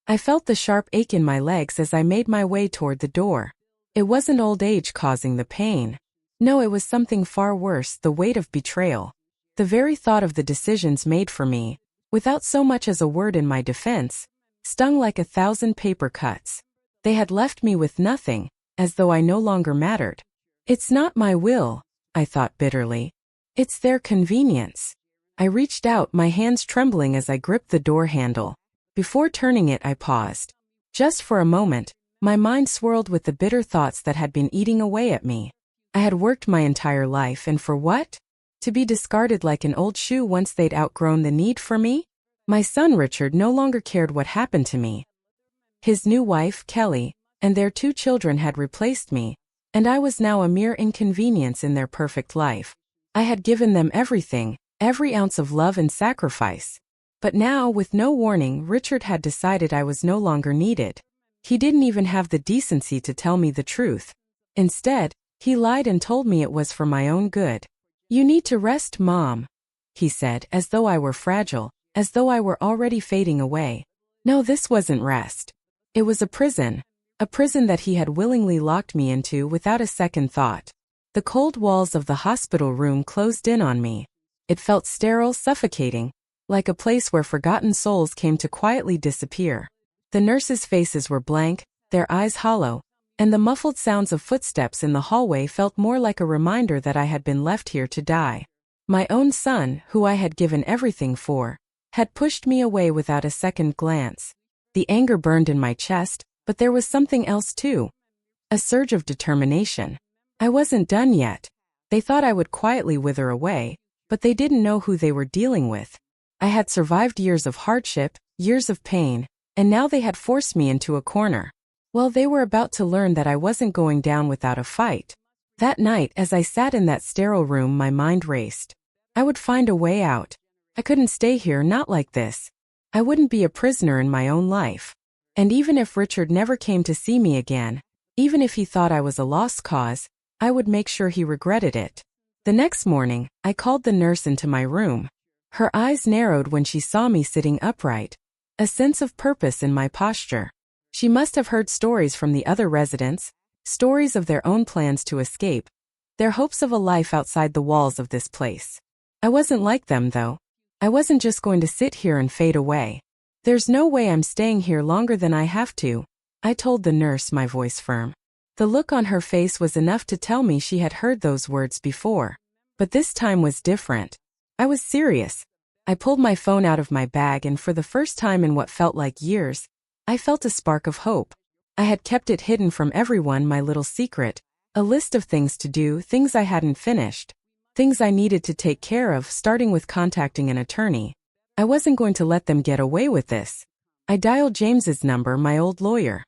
I felt the sharp ache in my legs as I made my way toward the door. It wasn't old age causing the pain. No, it was something far worse, the weight of betrayal. The very thought of the decisions made for me, without so much as a word in my defense, stung like 1,000 paper cuts. They had left me with nothing, as though I no longer mattered. It's not my will, I thought bitterly. It's their convenience. I reached out, my hands trembling as I gripped the door handle. Before turning it, I paused. Just for a moment, my mind swirled with the bitter thoughts that had been eating away at me. I had worked my entire life, and for what? To be discarded like an old shoe once they'd outgrown the need for me? My son Richard no longer cared what happened to me. His new wife, Kelly, and their 2 children had replaced me, and I was now a mere inconvenience in their perfect life. I had given them everything, every ounce of love and sacrifice. But now, with no warning, Richard had decided I was no longer needed. He didn't even have the decency to tell me the truth. Instead, he lied and told me it was for my own good. "You need to rest, Mom," he said, as though I were fragile, as though I were already fading away. No, this wasn't rest. It was a prison that he had willingly locked me into without a second thought. The cold walls of the hospital room closed in on me. It felt sterile, suffocating, like a place where forgotten souls came to quietly disappear. The nurses' faces were blank, their eyes hollow, and the muffled sounds of footsteps in the hallway felt more like a reminder that I had been left here to die. My own son, who I had given everything for, had pushed me away without a second glance. The anger burned in my chest, but there was something else too. A surge of determination. I wasn't done yet. They thought I would quietly wither away, but they didn't know who they were dealing with. I had survived years of hardship, years of pain, and now they had forced me into a corner. Well, they were about to learn that I wasn't going down without a fight. That night, as I sat in that sterile room, my mind raced. I would find a way out. I couldn't stay here, not like this. I wouldn't be a prisoner in my own life. And even if Richard never came to see me again, even if he thought I was a lost cause, I would make sure he regretted it. The next morning, I called the nurse into my room. Her eyes narrowed when she saw me sitting upright, a sense of purpose in my posture. She must have heard stories from the other residents, stories of their own plans to escape, their hopes of a life outside the walls of this place. I wasn't like them, though. I wasn't just going to sit here and fade away. "There's no way I'm staying here longer than I have to," I told the nurse, my voice firm. The look on her face was enough to tell me she had heard those words before. But this time was different. I was serious. I pulled my phone out of my bag, and for the first time in what felt like years, I felt a spark of hope. I had kept it hidden from everyone, my little secret, a list of things to do, things I hadn't finished, things I needed to take care of, starting with contacting an attorney. I wasn't going to let them get away with this. I dialed James's number, my old lawyer.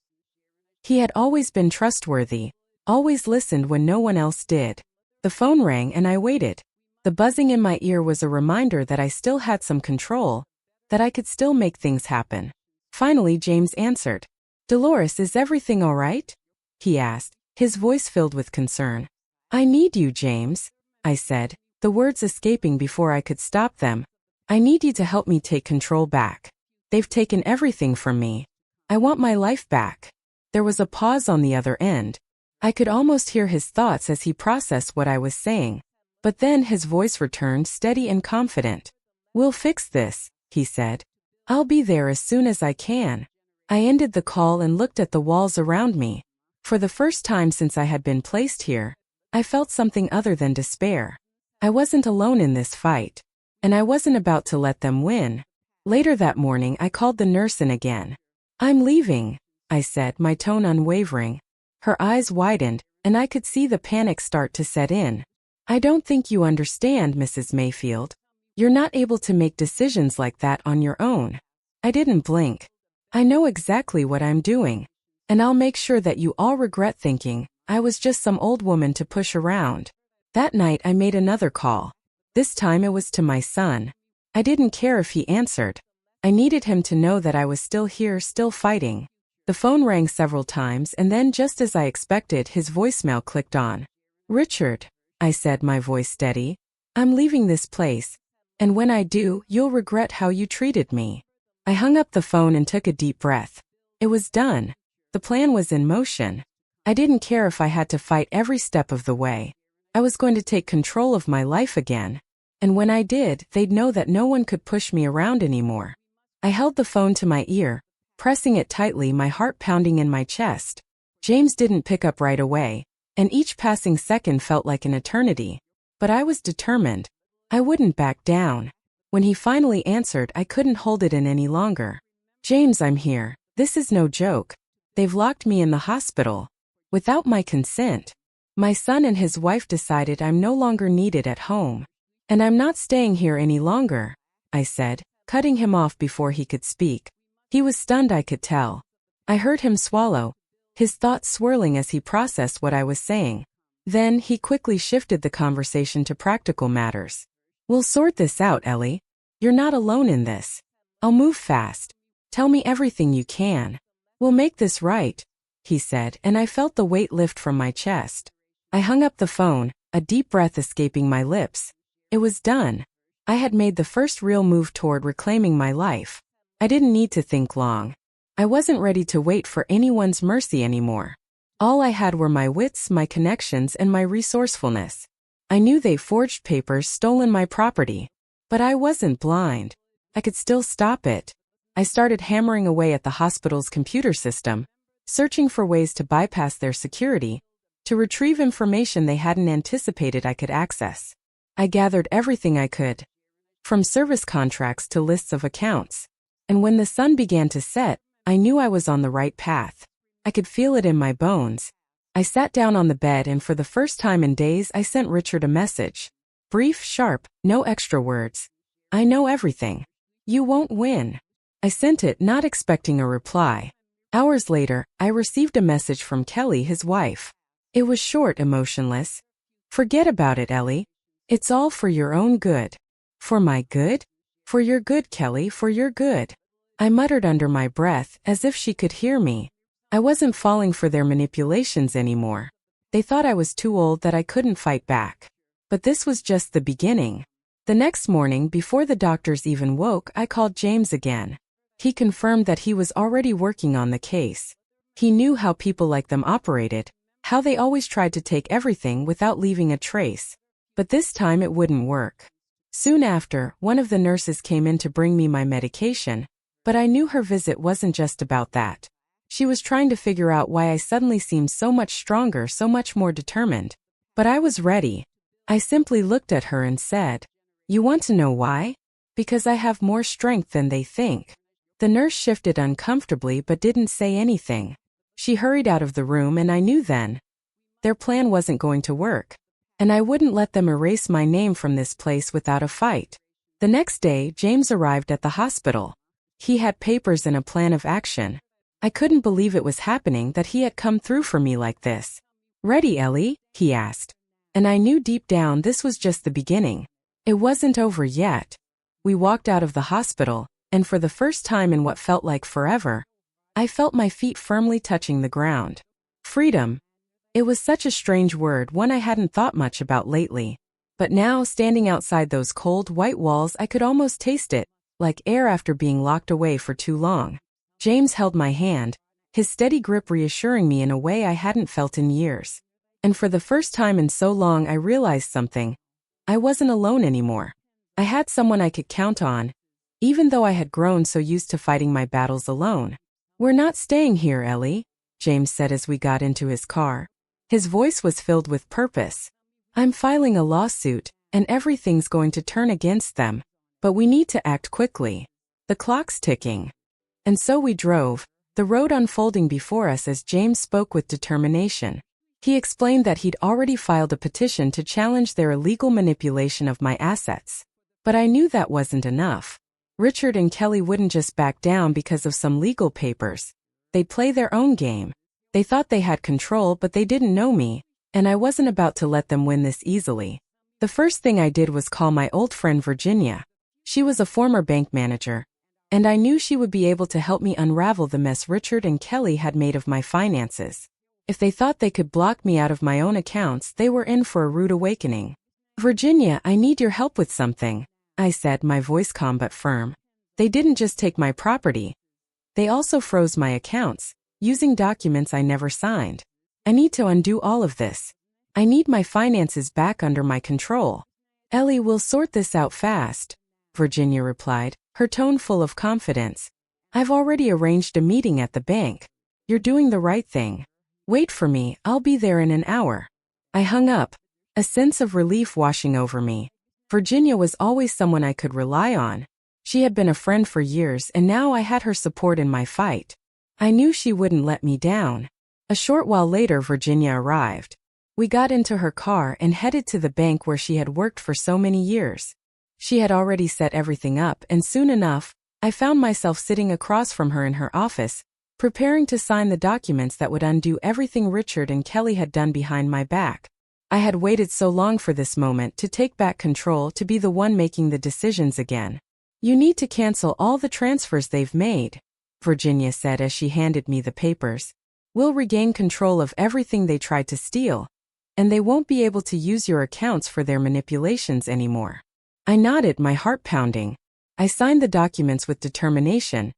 He had always been trustworthy, always listened when no one else did. The phone rang and I waited. The buzzing in my ear was a reminder that I still had some control, that I could still make things happen. Finally, James answered. "Dolores, is everything all right?" he asked, his voice filled with concern. "I need you, James," I said, the words escaping before I could stop them. "I need you to help me take control back. They've taken everything from me. I want my life back." There was a pause on the other end. I could almost hear his thoughts as he processed what I was saying. But then his voice returned, steady and confident. "We'll fix this," he said. "I'll be there as soon as I can." I ended the call and looked at the walls around me. For the first time since I had been placed here, I felt something other than despair. I wasn't alone in this fight. And I wasn't about to let them win. Later that morning, I called the nurse in again. "I'm leaving," I said, my tone unwavering. Her eyes widened, and I could see the panic start to set in. "I don't think you understand, Mrs. Mayfield. You're not able to make decisions like that on your own." I didn't blink. "I know exactly what I'm doing. And I'll make sure that you all regret thinking I was just some old woman to push around." That night I made another call. This time it was to my son. I didn't care if he answered. I needed him to know that I was still here, still fighting. The phone rang several times, and then, just as I expected, his voicemail clicked on. "Richard," I said, my voice steady, "I'm leaving this place. And when I do, you'll regret how you treated me." I hung up the phone and took a deep breath. It was done. The plan was in motion. I didn't care if I had to fight every step of the way. I was going to take control of my life again. And when I did, they'd know that no one could push me around anymore. I held the phone to my ear, pressing it tightly, my heart pounding in my chest. James didn't pick up right away, and each passing second felt like an eternity. But I was determined. I wouldn't back down. When he finally answered, I couldn't hold it in any longer. James, I'm here. This is no joke. They've locked me in the hospital. Without my consent. My son and his wife decided I'm no longer needed at home. And I'm not staying here any longer, I said, cutting him off before he could speak. He was stunned, I could tell. I heard him swallow, his thoughts swirling as he processed what I was saying. Then he quickly shifted the conversation to practical matters. We'll sort this out, Ellie. You're not alone in this. I'll move fast. Tell me everything you can. We'll make this right, he said, and I felt the weight lift from my chest. I hung up the phone, a deep breath escaping my lips. It was done. I had made the first real move toward reclaiming my life. I didn't need to think long. I wasn't ready to wait for anyone's mercy anymore. All I had were my wits, my connections, and my resourcefulness. I knew they forged papers, stolen my property. But I wasn't blind. I could still stop it. I started hammering away at the hospital's computer system, searching for ways to bypass their security, to retrieve information they hadn't anticipated I could access. I gathered everything I could, from service contracts to lists of accounts. And when the sun began to set, I knew I was on the right path. I could feel it in my bones. I sat down on the bed, and for the first time in days I sent Richard a message. Brief, sharp, no extra words. I know everything. You won't win. I sent it, not expecting a reply. Hours later, I received a message from Kelly, his wife. It was short, emotionless. Forget about it, Ellie. It's all for your own good. For my good? For your good, Kelly, for your good. I muttered under my breath, as if she could hear me. I wasn't falling for their manipulations anymore. They thought I was too old, that I couldn't fight back. But this was just the beginning. The next morning, before the doctors even woke, I called James again. He confirmed that he was already working on the case. He knew how people like them operated, how they always tried to take everything without leaving a trace. But this time it wouldn't work. Soon after, one of the nurses came in to bring me my medication, but I knew her visit wasn't just about that. She was trying to figure out why I suddenly seemed so much stronger, so much more determined. But I was ready. I simply looked at her and said, "You want to know why? Because I have more strength than they think." The nurse shifted uncomfortably but didn't say anything. She hurried out of the room, and I knew then their plan wasn't going to work. And I wouldn't let them erase my name from this place without a fight. The next day, James arrived at the hospital. He had papers and a plan of action. I couldn't believe it was happening, that he had come through for me like this. "Ready, Ellie?" he asked. And I knew deep down this was just the beginning. It wasn't over yet. We walked out of the hospital, and for the first time in what felt like forever, I felt my feet firmly touching the ground. Freedom. It was such a strange word, one I hadn't thought much about lately. But now, standing outside those cold, white walls, I could almost taste it, like air after being locked away for too long. James held my hand, his steady grip reassuring me in a way I hadn't felt in years. And for the first time in so long, I realized something. I wasn't alone anymore. I had someone I could count on, even though I had grown so used to fighting my battles alone. "We're not staying here, Ellie," James said as we got into his car. His voice was filled with purpose. "I'm filing a lawsuit, and everything's going to turn against them. But we need to act quickly. The clock's ticking." And so we drove, the road unfolding before us as James spoke with determination. He explained that he'd already filed a petition to challenge their illegal manipulation of my assets. But I knew that wasn't enough. Richard and Kelly wouldn't just back down because of some legal papers. They'd play their own game. They thought they had control, but they didn't know me, and I wasn't about to let them win this easily. The first thing I did was call my old friend Virginia. She was a former bank manager, and I knew she would be able to help me unravel the mess Richard and Kelly had made of my finances. If they thought they could block me out of my own accounts, they were in for a rude awakening. "Virginia, I need your help with something," I said, my voice calm but firm. "They didn't just take my property. They also froze my accounts, using documents I never signed. I need to undo all of this. I need my finances back under my control. Ellie, we'll sort this out fast, Virginia replied, her tone full of confidence. I've already arranged a meeting at the bank. You're doing the right thing. Wait for me, I'll be there in an hour. I hung up, a sense of relief washing over me. Virginia was always someone I could rely on. She had been a friend for years, and now I had her support in my fight. I knew she wouldn't let me down. A short while later, Virginia arrived. We got into her car and headed to the bank where she had worked for so many years. She had already set everything up, and soon enough, I found myself sitting across from her in her office, preparing to sign the documents that would undo everything Richard and Kelly had done behind my back. I had waited so long for this moment to take back control, to be the one making the decisions again. You need to cancel all the transfers they've made, Virginia said as she handed me the papers. We'll regain control of everything they tried to steal, and they won't be able to use your accounts for their manipulations anymore. I nodded, my heart pounding. I signed the documents with determination,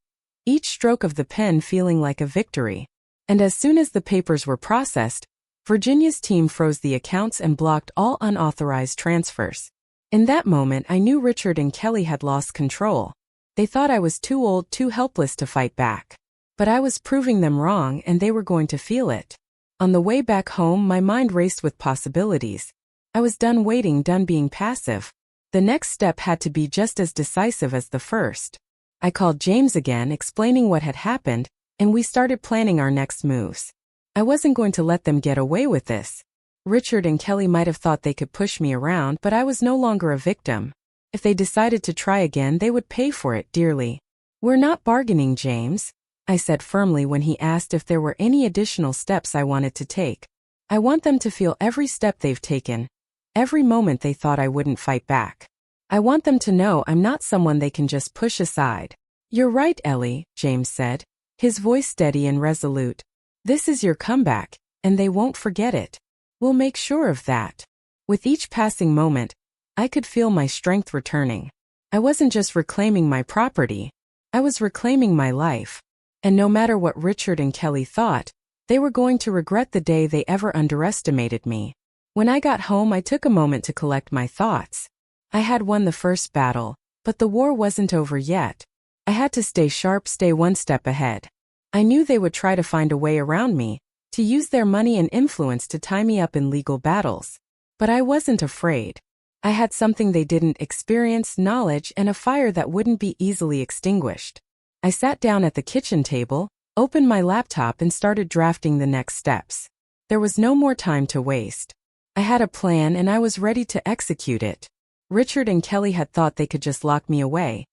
each stroke of the pen feeling like a victory. And as soon as the papers were processed, Virginia's team froze the accounts and blocked all unauthorized transfers. In that moment, I knew Richard and Kelly had lost control. They thought I was too old, too helpless to fight back. But I was proving them wrong, and they were going to feel it. On the way back home, my mind raced with possibilities. I was done waiting, done being passive. The next step had to be just as decisive as the first. I called James again, explaining what had happened, and we started planning our next moves. I wasn't going to let them get away with this. Richard and Kelly might have thought they could push me around, but I was no longer a victim. If they decided to try again, they would pay for it dearly. We're not bargaining, James, I said firmly when he asked if there were any additional steps I wanted to take. I want them to feel every step they've taken, every moment they thought I wouldn't fight back. I want them to know I'm not someone they can just push aside. You're right, Ellie, James said, his voice steady and resolute. This is your comeback, and they won't forget it. We'll make sure of that. With each passing moment, I could feel my strength returning. I wasn't just reclaiming my property, I was reclaiming my life. And no matter what Richard and Kelly thought, they were going to regret the day they ever underestimated me. When I got home, I took a moment to collect my thoughts. I had won the first battle, but the war wasn't over yet. I had to stay sharp, stay one step ahead. I knew they would try to find a way around me, to use their money and influence to tie me up in legal battles. But I wasn't afraid. I had something they didn't: experience, knowledge, and a fire that wouldn't be easily extinguished. I sat down at the kitchen table, opened my laptop, and started drafting the next steps. There was no more time to waste. I had a plan, and I was ready to execute it. Richard and Kelly had thought they could just lock me away,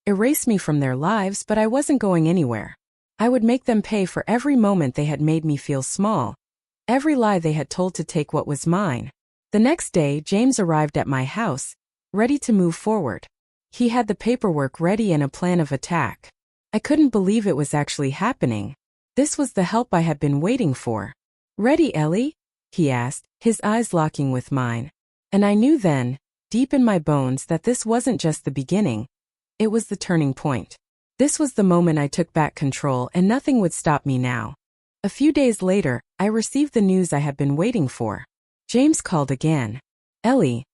erase me from their lives, but I wasn't going anywhere. I would make them pay for every moment they had made me feel small, every lie they had told to take what was mine. The next day, James arrived at my house, ready to move forward. He had the paperwork ready and a plan of attack. I couldn't believe it was actually happening. This was the help I had been waiting for. Ready, Ellie? He asked, his eyes locking with mine. And I knew then, deep in my bones, that this wasn't just the beginning. It was the turning point. This was the moment I took back control, and nothing would stop me now. A few days later, I received the news I had been waiting for. James called again. Ellie,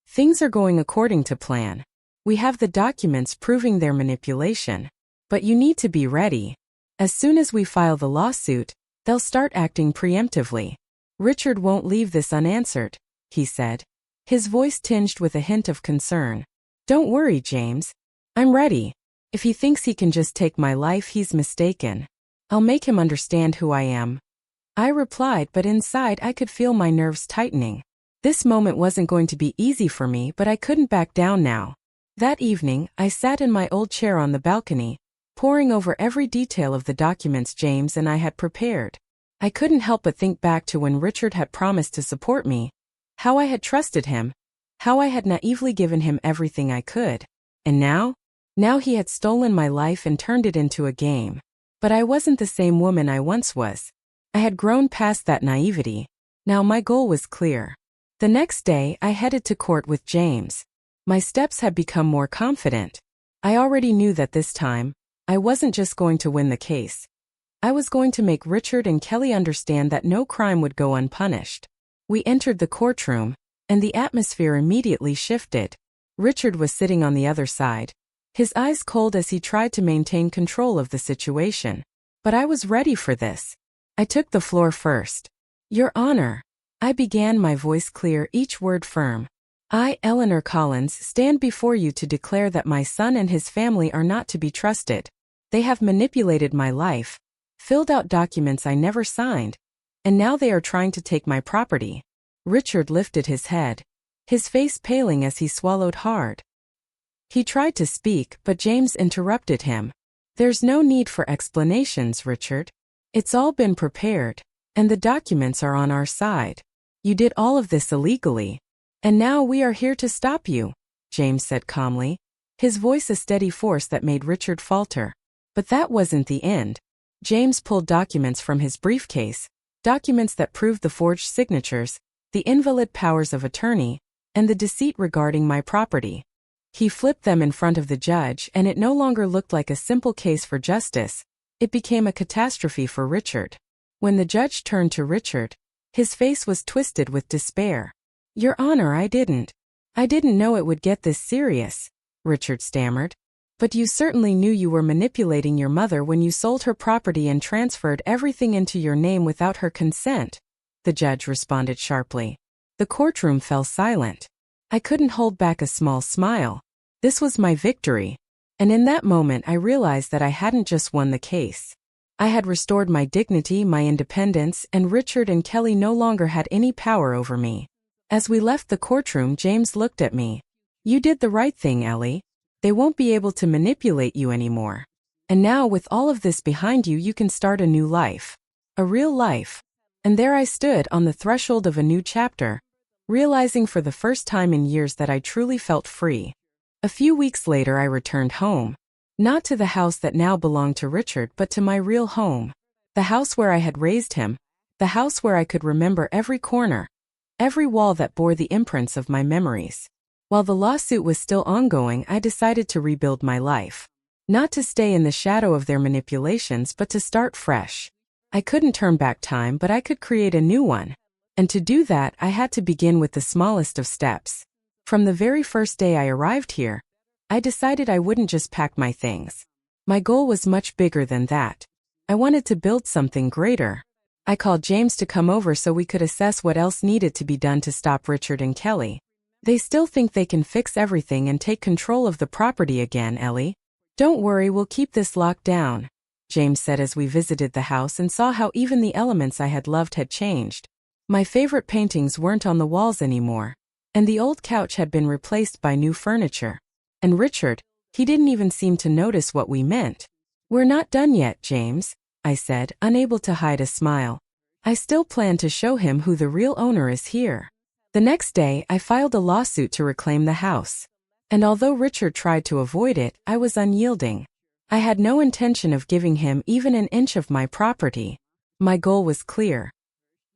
things are going according to plan. We have the documents proving their manipulation. But you need to be ready. As soon as we file the lawsuit, they'll start acting preemptively. Richard won't leave this unanswered, he said, his voice tinged with a hint of concern. Don't worry, James. I'm ready. If he thinks he can just take my life, he's mistaken. I'll make him understand who I am. I replied, but inside I could feel my nerves tightening. This moment wasn't going to be easy for me, but I couldn't back down now. That evening, I sat in my old chair on the balcony, poring over every detail of the documents James and I had prepared. I couldn't help but think back to when Richard had promised to support me, how I had trusted him, how I had naively given him everything I could. And now he had stolen my life and turned it into a game. But I wasn't the same woman I once was. I had grown past that naivety. Now my goal was clear. The next day, I headed to court with James. My steps had become more confident. I already knew that this time, I wasn't just going to win the case. I was going to make Richard and Kelly understand that no crime would go unpunished. We entered the courtroom, and the atmosphere immediately shifted. Richard was sitting on the other side, his eyes cold as he tried to maintain control of the situation. But I was ready for this. I took the floor first. Your Honor, I began, my voice clear, each word firm. I, Eleanor Collins, stand before you to declare that my son and his family are not to be trusted. They have manipulated my life, filled out documents I never signed, and now they are trying to take my property. Richard lifted his head, his face paling as he swallowed hard. He tried to speak, but James interrupted him. There's no need for explanations, Richard. It's all been prepared, and the documents are on our side. You did all of this illegally, and now we are here to stop you, James said calmly, his voice a steady force that made Richard falter. But that wasn't the end. James pulled documents from his briefcase, documents that proved the forged signatures, the invalid powers of attorney, and the deceit regarding my property. He flipped them in front of the judge, and it no longer looked like a simple case for justice. It became a catastrophe for Richard. When the judge turned to Richard, his face was twisted with despair. Your Honor, I didn't know it would get this serious, Richard stammered. But you certainly knew you were manipulating your mother when you sold her property and transferred everything into your name without her consent, the judge responded sharply. The courtroom fell silent. I couldn't hold back a small smile. This was my victory. And in that moment I realized that I hadn't just won the case. I had restored my dignity, my independence, and Richard and Kelly no longer had any power over me. As we left the courtroom, James looked at me. You did the right thing, Ellie. They won't be able to manipulate you anymore. And now with all of this behind you, you can start a new life. A real life. And there I stood on the threshold of a new chapter, realizing for the first time in years that I truly felt free. A few weeks later I returned home. Not to the house that now belonged to Richard, but to my real home. The house where I had raised him. The house where I could remember every corner, every wall that bore the imprints of my memories. While the lawsuit was still ongoing, I decided to rebuild my life. Not to stay in the shadow of their manipulations, but to start fresh. I couldn't turn back time, but I could create a new one. And to do that, I had to begin with the smallest of steps. From the very first day I arrived here, I decided I wouldn't just pack my things. My goal was much bigger than that. I wanted to build something greater. I called James to come over so we could assess what else needed to be done to stop Richard and Kelly. They still think they can fix everything and take control of the property again, Ellie. Don't worry, we'll keep this locked down, James said as we visited the house and saw how even the elements I had loved had changed. My favorite paintings weren't on the walls anymore, and the old couch had been replaced by new furniture. And Richard, he didn't even seem to notice what we meant. We're not done yet, James, I said, unable to hide a smile. I still plan to show him who the real owner is here. The next day, I filed a lawsuit to reclaim the house. And although Richard tried to avoid it, I was unyielding. I had no intention of giving him even an inch of my property. My goal was clear.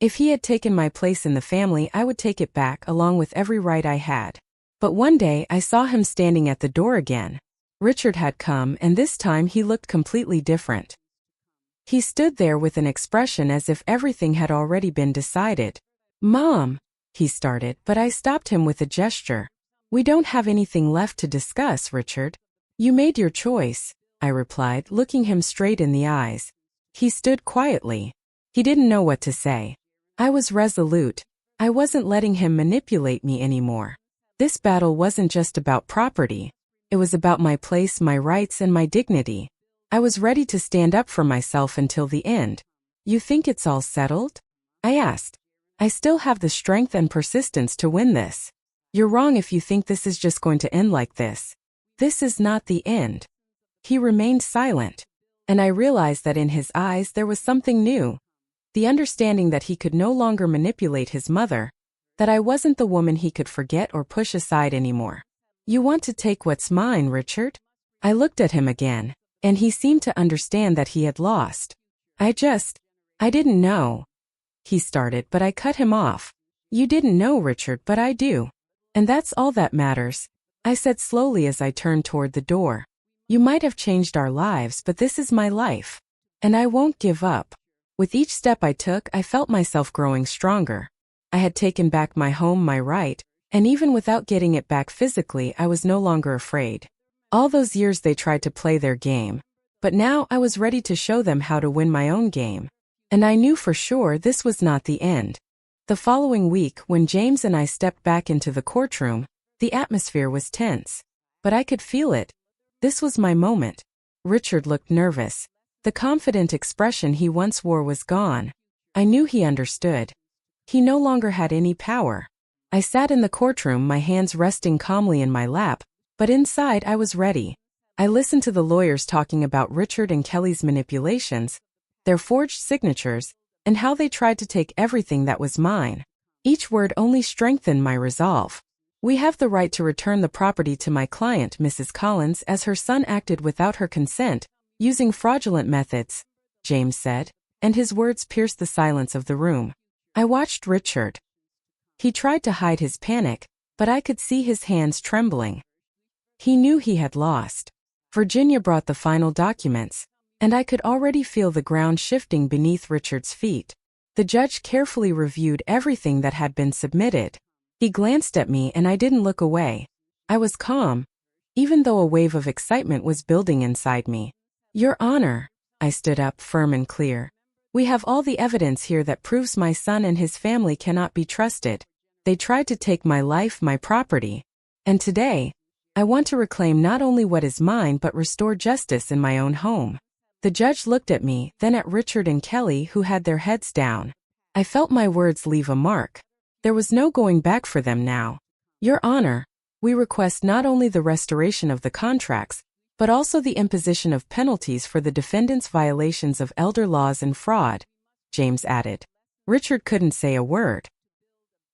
If he had taken my place in the family, I would take it back along with every right I had. But one day, I saw him standing at the door again. Richard had come, and this time he looked completely different. He stood there with an expression as if everything had already been decided. Mom, he started, but I stopped him with a gesture. We don't have anything left to discuss, Richard. You made your choice, I replied, looking him straight in the eyes. He stood quietly. He didn't know what to say. I was resolute. I wasn't letting him manipulate me anymore. This battle wasn't just about property. It was about my place, my rights, and my dignity. I was ready to stand up for myself until the end. You think it's all settled? I asked. I still have the strength and persistence to win this. You're wrong if you think this is just going to end like this. This is not the end. He remained silent, and I realized that in his eyes there was something new. The understanding that he could no longer manipulate his mother, that I wasn't the woman he could forget or push aside anymore. You want to take what's mine, Richard? I looked at him again, and he seemed to understand that he had lost. I didn't know. He started, but I cut him off. You didn't know, Richard, but I do. And that's all that matters, I said slowly as I turned toward the door. You might have changed our lives, but this is my life. And I won't give up. With each step I took, I felt myself growing stronger. I had taken back my home, my right, and even without getting it back physically, I was no longer afraid. All those years they tried to play their game, but now I was ready to show them how to win my own game. And I knew for sure this was not the end. The following week, when James and I stepped back into the courtroom, the atmosphere was tense. But I could feel it. This was my moment. Richard looked nervous. The confident expression he once wore was gone. I knew he understood. He no longer had any power. I sat in the courtroom, my hands resting calmly in my lap, but inside I was ready. I listened to the lawyers talking about Richard and Kelly's manipulations, their forged signatures, and how they tried to take everything that was mine. Each word only strengthened my resolve. We have the right to return the property to my client, Mrs. Collins, as her son acted without her consent, using fraudulent methods, James said, and his words pierced the silence of the room. I watched Richard. He tried to hide his panic, but I could see his hands trembling. He knew he had lost. Virginia brought the final documents, and I could already feel the ground shifting beneath Richard's feet. The judge carefully reviewed everything that had been submitted. He glanced at me and I didn't look away. I was calm, even though a wave of excitement was building inside me. Your Honor, I stood up firm and clear. We have all the evidence here that proves my son and his family cannot be trusted. They tried to take my life, my property. And today, I want to reclaim not only what is mine but restore justice in my own home. The judge looked at me, then at Richard and Kelly, who had their heads down. I felt my words leave a mark. There was no going back for them now. Your Honor, we request not only the restoration of the contracts, but also the imposition of penalties for the defendants' violations of elder laws and fraud, James added. Richard couldn't say a word.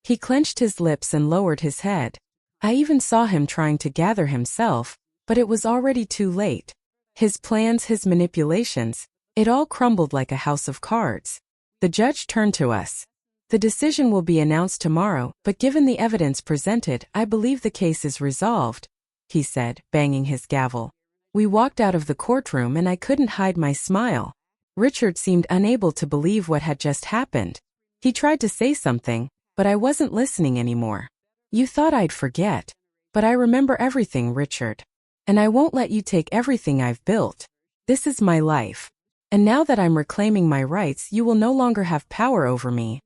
He clenched his lips and lowered his head. I even saw him trying to gather himself, but it was already too late. His plans, his manipulations, it all crumbled like a house of cards. The judge turned to us. The decision will be announced tomorrow, but given the evidence presented, I believe the case is resolved, he said, banging his gavel. We walked out of the courtroom and I couldn't hide my smile. Richard seemed unable to believe what had just happened. He tried to say something, but I wasn't listening anymore. You thought I'd forget. But I remember everything, Richard. And I won't let you take everything I've built. This is my life. And now that I'm reclaiming my rights, you will no longer have power over me.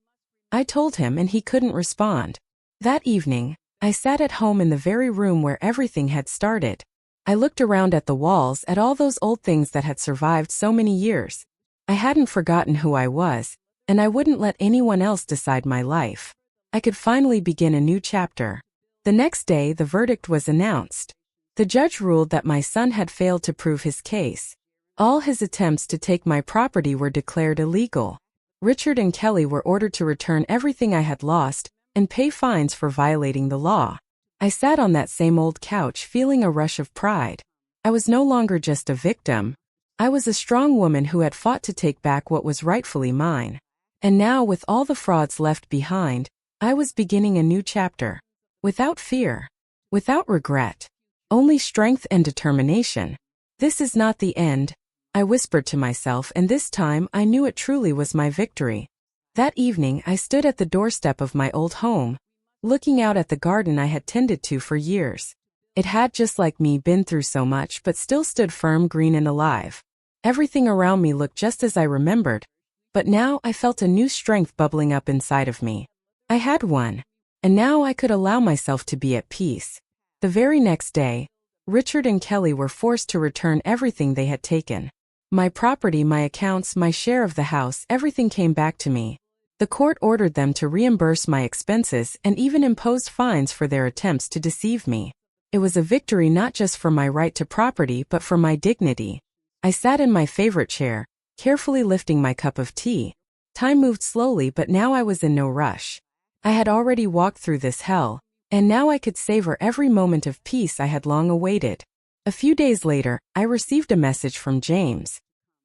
I told him and he couldn't respond. That evening, I sat at home in the very room where everything had started. I looked around at the walls, at all those old things that had survived so many years. I hadn't forgotten who I was, and I wouldn't let anyone else decide my life. I could finally begin a new chapter. The next day, the verdict was announced. The judge ruled that my son had failed to prove his case. All his attempts to take my property were declared illegal. Richard and Kelly were ordered to return everything I had lost and pay fines for violating the law. I sat on that same old couch feeling a rush of pride. I was no longer just a victim. I was a strong woman who had fought to take back what was rightfully mine. And now, with all the frauds left behind, I was beginning a new chapter. Without fear. Without regret. Only strength and determination. This is not the end, I whispered to myself, and this time I knew it truly was my victory. That evening I stood at the doorstep of my old home, looking out at the garden I had tended to for years. It had, just like me, been through so much but still stood firm, green and alive. Everything around me looked just as I remembered, but now I felt a new strength bubbling up inside of me. I had won, and now I could allow myself to be at peace. The very next day, Richard and Kelly were forced to return everything they had taken. My property, my accounts, my share of the house, everything came back to me. The court ordered them to reimburse my expenses and even imposed fines for their attempts to deceive me. It was a victory not just for my right to property but for my dignity. I sat in my favorite chair, carefully lifting my cup of tea. Time moved slowly, but now I was in no rush. I had already walked through this hell, and now I could savor every moment of peace I had long awaited. A few days later, I received a message from James.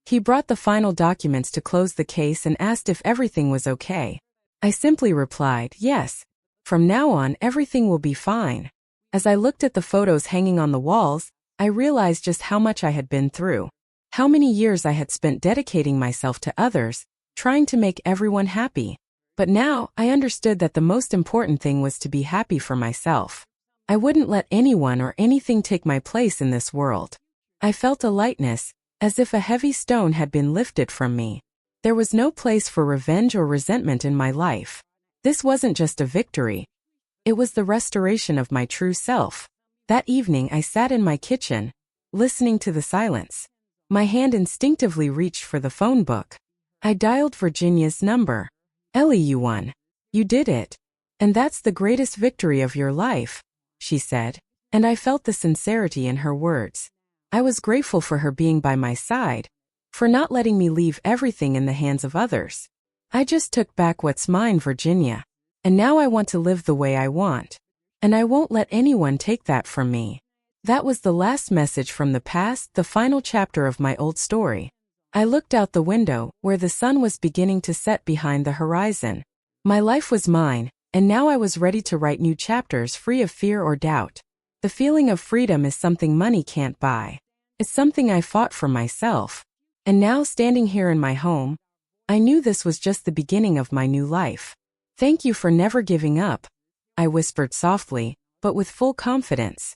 He brought the final documents to close the case and asked if everything was okay. I simply replied, yes. From now on, everything will be fine. As I looked at the photos hanging on the walls, I realized just how much I had been through. How many years I had spent dedicating myself to others, trying to make everyone happy. But now, I understood that the most important thing was to be happy for myself. I wouldn't let anyone or anything take my place in this world. I felt a lightness, as if a heavy stone had been lifted from me. There was no place for revenge or resentment in my life. This wasn't just a victory. It was the restoration of my true self. That evening I sat in my kitchen, listening to the silence. My hand instinctively reached for the phone book. I dialed Virginia's number. "Ellie, you won. You did it. And that's the greatest victory of your life," she said. And I felt the sincerity in her words. I was grateful for her being by my side, for not letting me leave everything in the hands of others. "I just took back what's mine, Virginia. And now I want to live the way I want. And I won't let anyone take that from me." That was the last message from the past, the final chapter of my old story. I looked out the window, where the sun was beginning to set behind the horizon. My life was mine, and now I was ready to write new chapters free of fear or doubt. The feeling of freedom is something money can't buy. It's something I fought for myself. And now, standing here in my home, I knew this was just the beginning of my new life. "Thank you for never giving up," I whispered softly, but with full confidence.